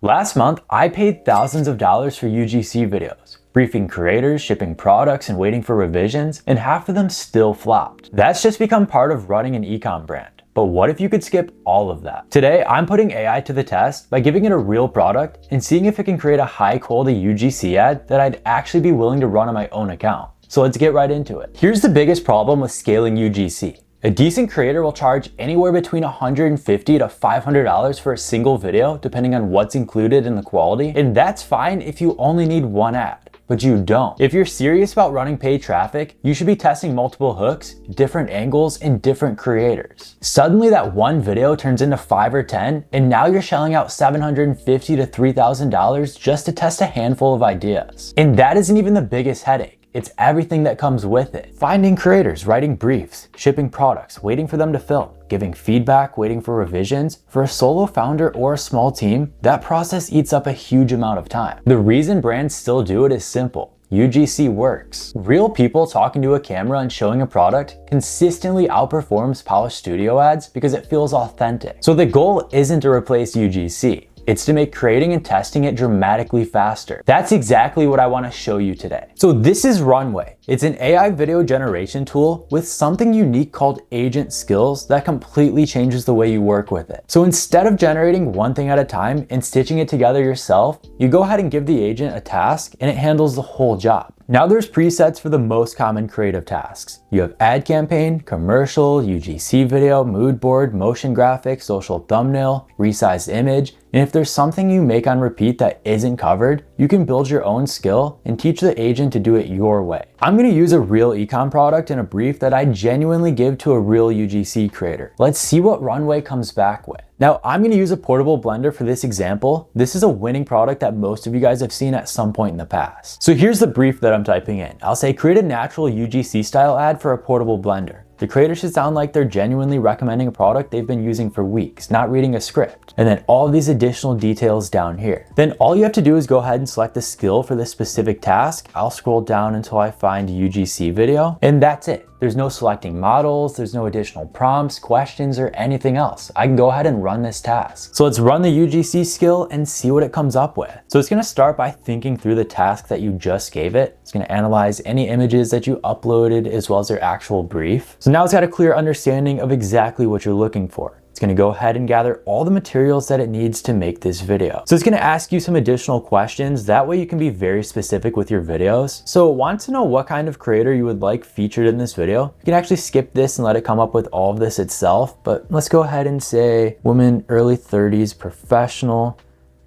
Last month, I paid thousands of dollars for UGC videos, briefing creators, shipping products, and waiting for revisions, and half of them still flopped. That's just become part of running an e-com brand. But what if you could skip all of that? Today, I'm putting AI to the test by giving it a real product and seeing if it can create a high-quality UGC ad that I'd actually be willing to run on my own account. So let's get right into it. Here's the biggest problem with scaling UGC. A decent creator will charge anywhere between $150 to $500 for a single video, depending on what's included in the quality, and that's fine if you only need one ad. But you don't. If you're serious about running paid traffic, you should be testing multiple hooks, different angles, and different creators. Suddenly that one video turns into 5 or 10, and now you're shelling out $750 to $3,000 just to test a handful of ideas. And that isn't even the biggest headache. It's everything that comes with it. Finding creators, writing briefs, shipping products, waiting for them to film, giving feedback, waiting for revisions. For a solo founder or a small team, that process eats up a huge amount of time. The reason brands still do it is simple. UGC works. Real people talking to a camera and showing a product consistently outperforms polished studio ads because it feels authentic. So the goal isn't to replace UGC. It's to make creating and testing it dramatically faster. That's exactly what I want to show you today. So this is Runway. It's an AI video generation tool with something unique called agent skills that completely changes the way you work with it. So instead of generating one thing at a time and stitching it together yourself, you go ahead and give the agent a task and it handles the whole job. Now there's presets for the most common creative tasks. You have ad campaign, commercial, UGC video, mood board, motion graphics, social thumbnail, resized image, and if there's something you make on repeat that isn't covered, you can build your own skill and teach the agent to do it your way. I'm gonna use a real ecom product in a brief that I genuinely give to a real UGC creator. Let's see what Runway comes back with. Now, I'm gonna use a portable blender for this example. This is a winning product that most of you guys have seen at some point in the past. So here's the brief that I'm typing in. I'll say create a natural UGC style ad for a portable blender. The creator should sound like they're genuinely recommending a product they've been using for weeks, not reading a script. And then all these additional details down here. Then all you have to do is go ahead and select the skill for this specific task. I'll scroll down until I find UGC video, and that's it. There's no selecting models, there's no additional prompts, questions, or anything else. I can go ahead and run this task. So let's run the UGC skill and see what it comes up with. So it's gonna start by thinking through the task that you just gave it. It's gonna analyze any images that you uploaded as well as their actual brief. So now it's got a clear understanding of exactly what you're looking for. It's gonna go ahead and gather all the materials that it needs to make this video. So it's gonna ask you some additional questions. That way you can be very specific with your videos. So it wants to know what kind of creator you would like featured in this video. You can actually skip this and let it come up with all of this itself. But let's go ahead and say woman, early 30s, professional.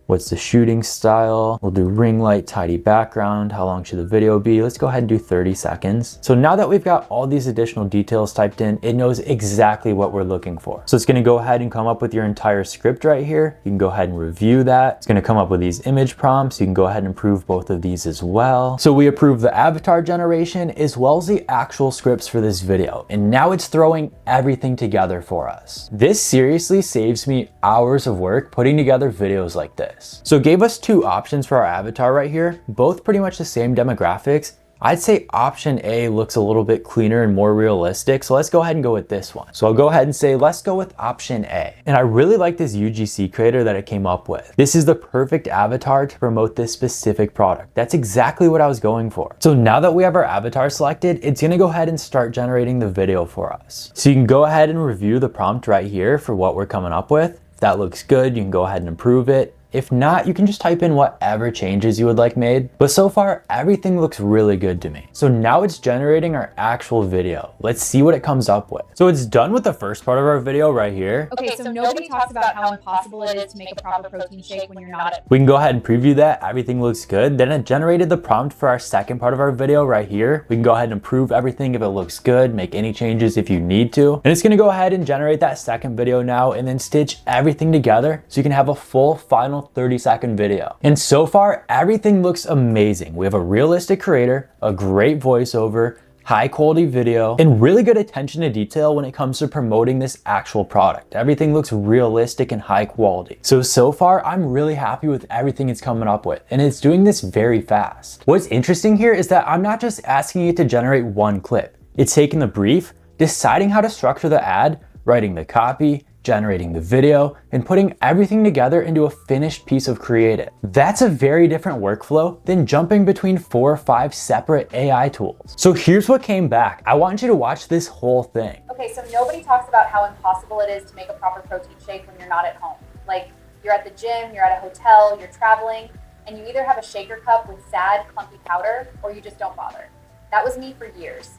What's the shooting style? We'll do ring light, tidy background. How long should the video be? Let's go ahead and do 30 seconds. So now that we've got all these additional details typed in, it knows exactly what we're looking for. So it's gonna go ahead and come up with your entire script right here. You can go ahead and review that. It's gonna come up with these image prompts. You can go ahead and approve both of these as well. So we approve the avatar generation as well as the actual scripts for this video. And now it's throwing everything together for us. This seriously saves me hours of work putting together videos like this. So it gave us two options for our avatar right here, both pretty much the same demographics. I'd say option A looks a little bit cleaner and more realistic, so let's go ahead and go with this one. So I'll go ahead and say, let's go with option A. And I really like this UGC creator that it came up with. This is the perfect avatar to promote this specific product. That's exactly what I was going for. So now that we have our avatar selected, it's gonna go ahead and start generating the video for us. So you can go ahead and review the prompt right here for what we're coming up with. If that looks good, you can go ahead and approve it. If not, you can just type in whatever changes you would like made. But so far, everything looks really good to me. So now it's generating our actual video. Let's see what it comes up with. So it's done with the first part of our video right here. Okay, so nobody talks about how impossible it is to make a proper protein shake when you're not at. We can go ahead and preview that. Everything looks good. Then it generated the prompt for our second part of our video right here. We can go ahead and improve everything if it looks good, make any changes if you need to. And it's gonna go ahead and generate that second video now and then stitch everything together so you can have a full final 30-second video. And so far, everything looks amazing. We have a realistic creator, a great voiceover, high quality video, and really good attention to detail when it comes to promoting this actual product. Everything looks realistic and high quality. So far, I'm really happy with everything it's coming up with, and it's doing this very fast. What's interesting here is that I'm not just asking it to generate one clip. It's taking the brief, deciding how to structure the ad, writing the copy, generating the video, and putting everything together into a finished piece of creative. That's a very different workflow than jumping between 4 or 5 separate AI tools. So here's what came back. I want you to watch this whole thing. Okay, so nobody talks about how impossible it is to make a proper protein shake when you're not at home. Like, you're at the gym, you're at a hotel, you're traveling, and you either have a shaker cup with sad, clumpy powder, or you just don't bother. That was me for years,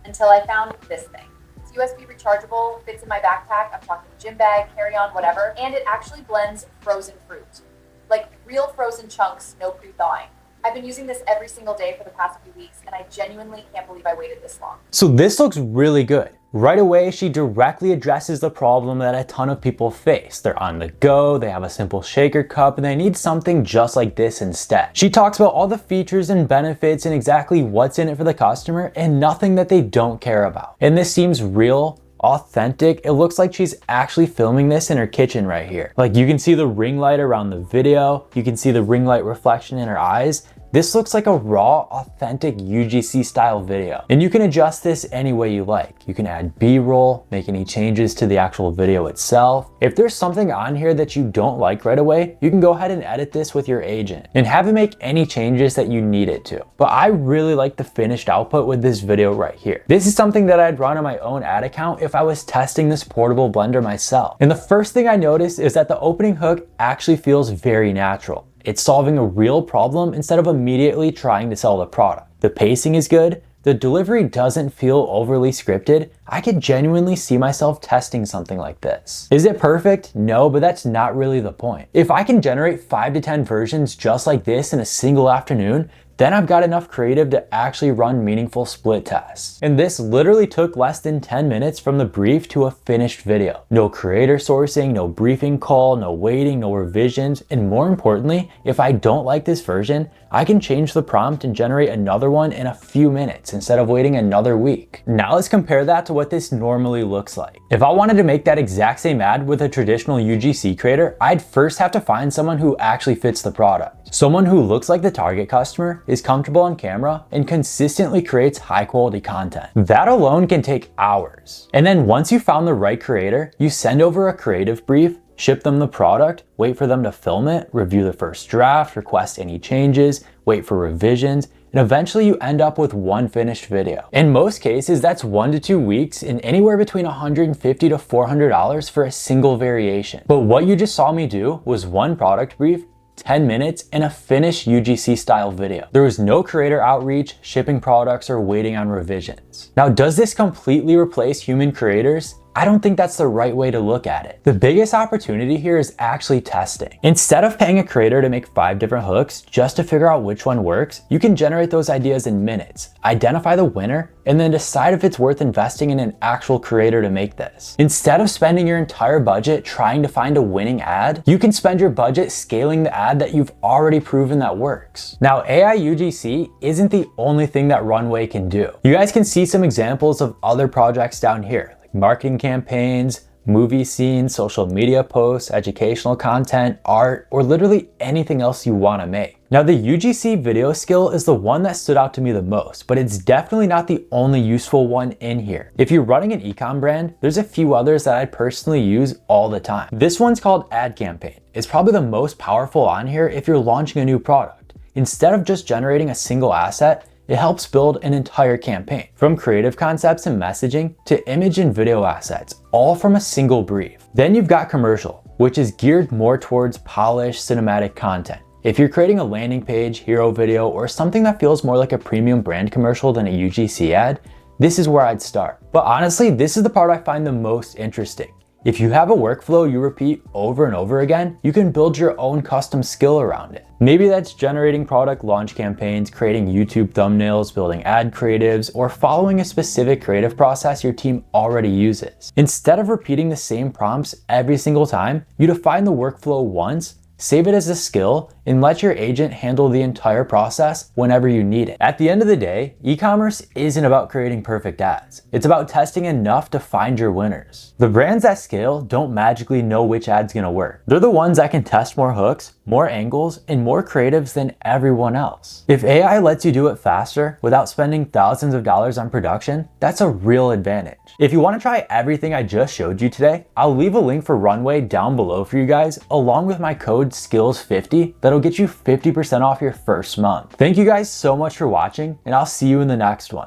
until I found this thing. It's USB rechargeable, fits in my backpack, I'm talking gym bag, carry-on, whatever, and it actually blends frozen fruit. Like real frozen chunks, no pre-thawing. I've been using this every single day for the past few weeks, and I genuinely can't believe I waited this long. So this looks really good. Right away, she directly addresses the problem that a ton of people face. They're on the go, they have a simple shaker cup, and they need something just like this instead. She talks about all the features and benefits and exactly what's in it for the customer and nothing that they don't care about. And this seems real, authentic. It looks like she's actually filming this in her kitchen right here. Like, you can see the ring light around the video, you can see the ring light reflection in her eyes. This looks like a raw, authentic UGC style video. And you can adjust this any way you like. You can add B-roll, make any changes to the actual video itself. If there's something on here that you don't like right away, you can go ahead and edit this with your agent and have it make any changes that you need it to. But I really like the finished output with this video right here. This is something that I'd run on my own ad account if I was testing this portable blender myself. And the first thing I noticed is that the opening hook actually feels very natural. It's solving a real problem instead of immediately trying to sell the product. The pacing is good. The delivery doesn't feel overly scripted. I could genuinely see myself testing something like this. Is it perfect? No, but that's not really the point. If I can generate 5 to 10 versions just like this in a single afternoon, then I've got enough creative to actually run meaningful split tests. And this literally took less than 10 minutes from the brief to a finished video. No creator sourcing, no briefing call, no waiting, no revisions, and more importantly, if I don't like this version, I can change the prompt and generate another one in a few minutes instead of waiting another week. Now let's compare that to what this normally looks like. If I wanted to make that exact same ad with a traditional UGC creator, I'd first have to find someone who actually fits the product. Someone who looks like the target customer, is comfortable on camera, and consistently creates high quality content. That alone can take hours. And then once you found the right creator, you send over a creative brief, ship them the product, wait for them to film it, review the first draft, request any changes, wait for revisions, and eventually you end up with one finished video. In most cases, that's 1 to 2 weeks and anywhere between $150 to $400 for a single variation. But what you just saw me do was one product brief, 10 minutes, and a finished UGC style video. There was no creator outreach, shipping products, or waiting on revisions. Now, does this completely replace human creators? I don't think that's the right way to look at it. The biggest opportunity here is actually testing. Instead of paying a creator to make 5 different hooks just to figure out which one works, you can generate those ideas in minutes, identify the winner, and then decide if it's worth investing in an actual creator to make this. Instead of spending your entire budget trying to find a winning ad, you can spend your budget scaling the ad that you've already proven that works. Now, AI UGC isn't the only thing that Runway can do. You guys can see some examples of other projects down here, marketing campaigns, movie scenes, social media posts, educational content, art, or literally anything else you want to make. Now, the UGC video skill is the one that stood out to me the most, but it's definitely not the only useful one in here. If you're running an ecom brand, there's a few others that I personally use all the time. This one's called Ad Campaign. It's probably the most powerful on here if you're launching a new product. Instead of just generating a single asset, it helps build an entire campaign, from creative concepts and messaging to image and video assets, all from a single brief. Then you've got Commercial, which is geared more towards polished cinematic content. If you're creating a landing page, hero video, or something that feels more like a premium brand commercial than a UGC ad, this is where I'd start. But honestly, this is the part I find the most interesting. If you have a workflow you repeat over and over again, you can build your own custom skill around it. Maybe that's generating product launch campaigns, creating YouTube thumbnails, building ad creatives, or following a specific creative process your team already uses. Instead of repeating the same prompts every single time, you define the workflow once Save it as a skill and let your agent handle the entire process whenever you need it. At the end of the day, e-commerce isn't about creating perfect ads. It's about testing enough to find your winners. The brands that scale don't magically know which ad's gonna work. They're the ones that can test more hooks, more angles, and more creatives than everyone else. If AI lets you do it faster without spending thousands of dollars on production, that's a real advantage. If you want to try everything I just showed you today, I'll leave a link for Runway down below for you guys, along with my code SKILLS50 that'll get you 50% off your first month. Thank you guys so much for watching, and I'll see you in the next one.